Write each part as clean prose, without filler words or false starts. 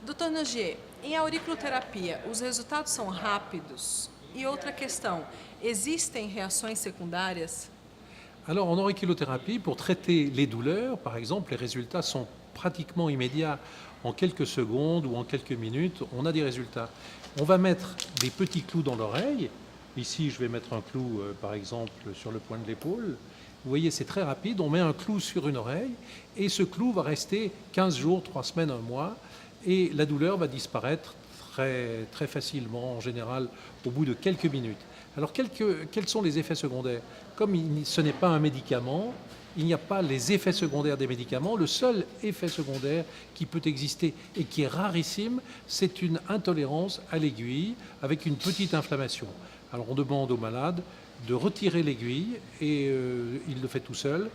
Doutor Nogier, em auriculoterapia, os resultados são rápidos? E outra questão, existem reações secundárias? Alors en auriculothérapie, pour traiter les douleurs, par exemple, les résultats sont pratiquement immédiats. En quelques secondes ou en quelques minutes, on a des résultats. On va mettre des petits clous dans l'oreille. Ici, je vais mettre un clou, par exemple, sur le point de l'épaule. Vous voyez, c'est très rapide. On met un clou sur une oreille et ce clou va rester 15 jours, 3 semaines, un mois. Et la douleur va disparaître très, très facilement, en général, au bout de quelques minutes. Alors, quels sont les effets secondaires? Comme ce n'est pas un médicament, il n'y a pas les effets secondaires des médicaments. Le seul effet secondaire qui peut exister et qui est rarissime, c'est une intolérance à l'aiguille avec une petite inflammation. Alors on demande au malade de retirer l'aiguille et il le fait tout seul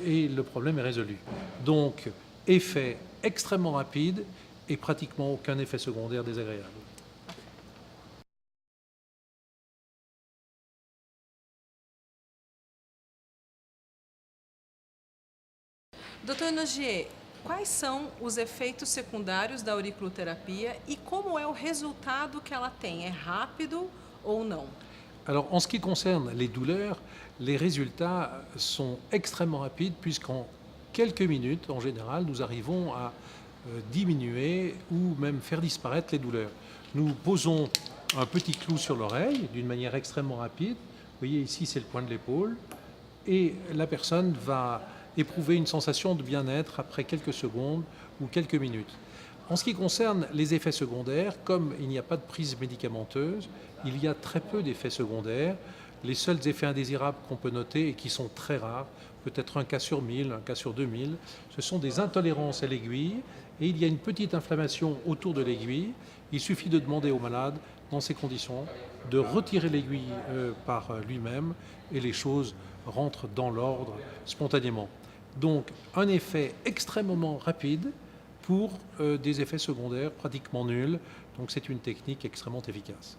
et le problème est résolu. Donc effet extrêmement rapide et pratiquement aucun effet secondaire désagréable. Doutor Nogier, quais são os efeitos secundários da auriculoterapia e como é o resultado que ela tem? É rápido ou não? Alors en ce qui concerne les douleurs, les résultats sont extrêmement rapides puisqu'en quelques minutes, en général, nous arrivons à diminuer ou même faire disparaître les douleurs. Nous posons un petit clou sur l'oreille d'une manière extrêmement rapide. Vous voyez ici, c'est le point de l'épaule. Et la personne va éprouver une sensation de bien-être après quelques secondes ou quelques minutes. En ce qui concerne les effets secondaires, comme il n'y a pas de prise médicamenteuse, il y a très peu d'effets secondaires. Les seuls effets indésirables qu'on peut noter et qui sont très rares, peut-être un cas sur 1000, un cas sur 2000, ce sont des intolérances à l'aiguille et il y a une petite inflammation autour de l'aiguille. Il suffit de demander au malade, dans ces conditions, de retirer l'aiguille par lui-même et les choses rentrent dans l'ordre spontanément. Donc un effet extrêmement rapide pour des effets secondaires pratiquement nuls. Donc c'est une technique extrêmement efficace.